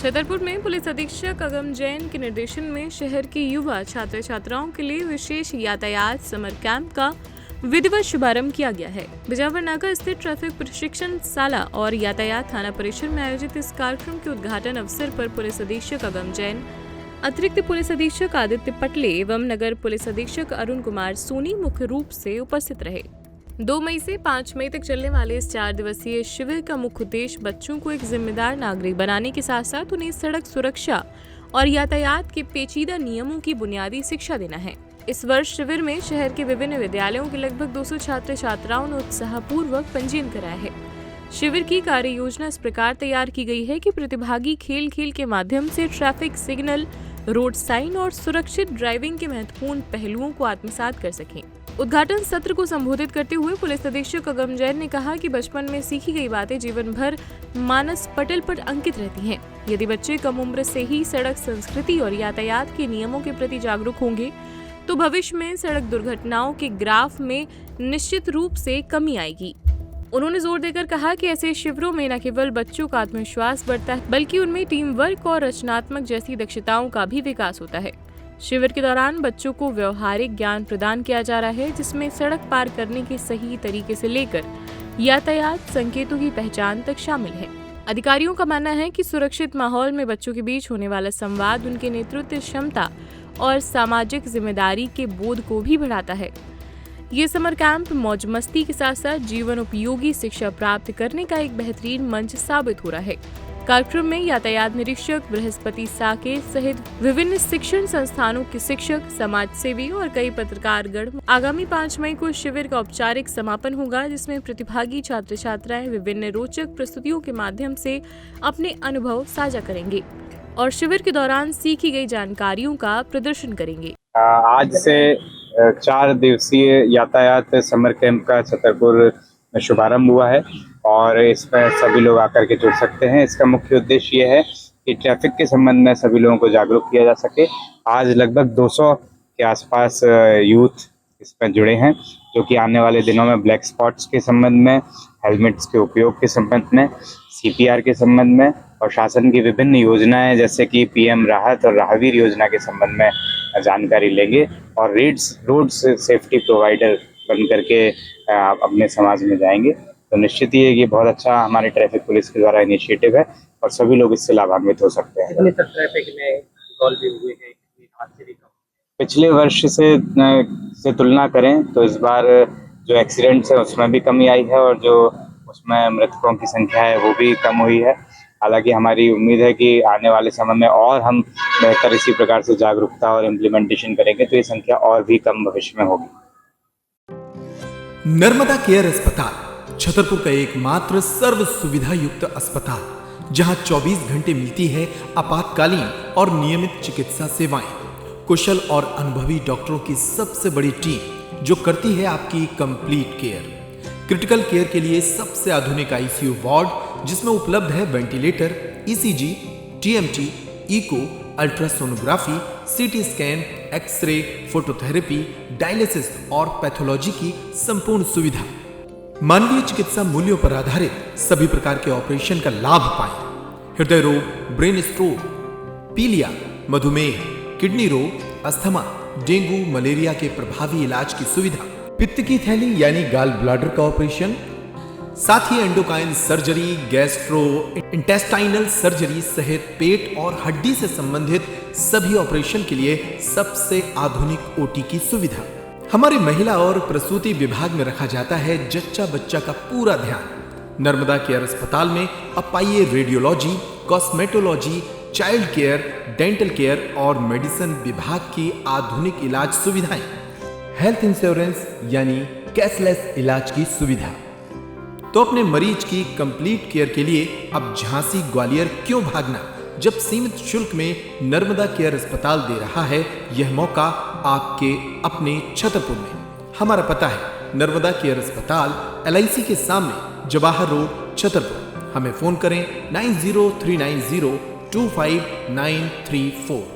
छतरपुर में पुलिस अधीक्षक अगम जैन के निर्देशन में शहर के युवा छात्र छात्राओं के लिए विशेष यातायात समर कैंप का विधिवत शुभारंभ किया गया है। बिजावर नाका स्थित ट्रैफिक प्रशिक्षण शाला और यातायात थाना परिसर में आयोजित इस कार्यक्रम के उद्घाटन अवसर पर पुलिस अधीक्षक अगम जैन, अतिरिक्त पुलिस अधीक्षक आदित्य पटले एवं नगर पुलिस अधीक्षक अरुण कुमार सोनी मुख्य रूप से उपस्थित रहे। 2 मई से 5 मई तक चलने वाले इस 4 दिवसीय शिविर का मुख्य उद्देश्य बच्चों को एक जिम्मेदार नागरिक बनाने के साथ साथ उन्हें सड़क सुरक्षा और यातायात के पेचीदा नियमों की बुनियादी शिक्षा देना है। इस वर्ष शिविर में शहर के विभिन्न विद्यालयों के लगभग 200 छात्र छात्राओं ने उत्साहपूर्वक पंजीयन कराया है। शिविर की कार्य योजना इस प्रकार तैयार की गई है कि प्रतिभागी खेल खेल के माध्यम से ट्रैफिक सिग्नल, रोड साइन और सुरक्षित ड्राइविंग के महत्वपूर्ण पहलुओं को आत्मसात कर सकें। उद्घाटन सत्र को संबोधित करते हुए पुलिस अधीक्षक अगम जैन ने कहा कि बचपन में सीखी गई बातें जीवन भर मानस पटल पर अंकित रहती हैं। यदि बच्चे कम उम्र से ही सड़क संस्कृति और यातायात के नियमों के प्रति जागरूक होंगे तो भविष्य में सड़क दुर्घटनाओं के ग्राफ में निश्चित रूप से कमी आएगी। उन्होंने जोर देकर कहा कि ऐसे शिविरों में न केवल बच्चों का आत्मविश्वास बढ़ता है बल्कि उनमें टीम वर्क और रचनात्मक जैसी दक्षताओं का भी विकास होता है। शिविर के दौरान बच्चों को व्यवहारिक ज्ञान प्रदान किया जा रहा है, जिसमें सड़क पार करने के सही तरीके से लेकर यातायात संकेतों की पहचान तक शामिल है। अधिकारियों का मानना है कि सुरक्षित माहौल में बच्चों के बीच होने वाला संवाद उनके नेतृत्व क्षमता और सामाजिक जिम्मेदारी के बोध को भी बढ़ाता है। ये समर कैंप मौज मस्ती के साथ साथ जीवन उपयोगी शिक्षा प्राप्त करने का एक बेहतरीन मंच साबित हो रहा है। कार्यक्रम में यातायात निरीक्षक बृहस्पति साकेत सहित विभिन्न शिक्षण संस्थानों के शिक्षक, समाज सेवी और कई पत्रकारगण। आगामी 5 मई को शिविर का औपचारिक समापन होगा, जिसमें प्रतिभागी छात्र छात्राएं विभिन्न रोचक प्रस्तुतियों के माध्यम से अपने अनुभव साझा करेंगे और शिविर के दौरान सीखी गई जानकारियों का प्रदर्शन करेंगे। आज से 4 दिवसीय यातायात समर कैंप का छतरपुर में शुभारंभ हुआ है और इसमें सभी लोग आकर के जुड़ सकते हैं। इसका मुख्य उद्देश्य ये है कि ट्रैफिक के संबंध में सभी लोगों को जागरूक किया जा सके। आज लगभग 200 के आसपास यूथ इसमें जुड़े हैं, जो कि आने वाले दिनों में ब्लैक स्पॉट्स के संबंध में, हेलमेट्स के उपयोग के संबंध में, CPR के संबंध में और शासन की विभिन्न योजनाएं जैसे कि PM राहत और राहवीर योजना के संबंध में जानकारी लेंगे और रोड सेफ्टी प्रोवाइडर बन करके अपने समाज में जाएंगे। तो निश्चित ही ये बहुत अच्छा हमारी ट्रैफिक पुलिस के द्वारा इनिशिएटिव है और सभी लोग इससे लाभान्वित हो सकते हैं। कितने तक ट्रैफिक में इन्वॉल्व हुए हैं, कितनी हादसे भी कम? पिछले वर्ष से तुलना करें तो इस बार जो एक्सीडेंट्स है उसमें भी कमी आई है और जो उसमें मृतकों की संख्या है वो भी कम हुई है। हालांकि हमारी उम्मीद है कि आने वाले समय में और हम बेहतर इसी प्रकार से जागरूकता और इम्प्लीमेंटेशन करेंगे तो ये संख्या और भी कम भविष्य में होगी। नर्मदा केयर अस्पताल छतरपुर का एकमात्र सर्व सुविधा युक्त अस्पताल, जहां 24 घंटे मिलती है आपातकालीन और नियमित चिकित्सा सेवाएं। कुशल और अनुभवी डॉक्टरों की सबसे बड़ी टीम जो करती है आपकी कंप्लीट केयर। क्रिटिकल केयर के लिए सबसे आधुनिक ICU वार्ड, जिसमें उपलब्ध है ventilator, ECG, TMT, echo, ultrasonography, CT scan, X-ray, phototherapy, dialysis और पैथोलॉजी की संपूर्ण सुविधा। मानवीय चिकित्सा मूल्यों पर आधारित सभी प्रकार के ऑपरेशन का लाभ पाएं। हृदय रोग, ब्रेन स्ट्रोक, पीलिया, मधुमेह, किडनी रोग, अस्थमा, डेंगू, मलेरिया के प्रभावी इलाज की सुविधा, पित्त की थैली यानी गाल ब्लैडर का ऑपरेशन, साथ ही endocrine surgery, gastrointestinal surgery सहित पेट और हड्डी से संबंधित सभी ऑपरेशन के लिए सबसे आधुनिक OT की सुविधा। हमारे महिला और प्रसूति विभाग में रखा जाता है जच्चा बच्चा का पूरा ध्यान। नर्मदा केयर अस्पताल में अब पाइए radiology, cosmetology, child care, dental care और मेडिसिन विभाग की आधुनिक इलाज सुविधाएं, हेल्थ इंश्योरेंस यानी कैशलेस इलाज की सुविधा। तो अपने मरीज की कंप्लीट केयर के लिए अब झांसी ग्वालियर क्यों भागना, जब सीमित शुल्क में नर्मदा केयर अस्पताल दे रहा है यह मौका आपके अपने छतरपुर में। हमारा पता है नर्मदा केयर अस्पताल LIC के सामने, जवाहर रोड, छतरपुर। हमें फोन करें 9039025934।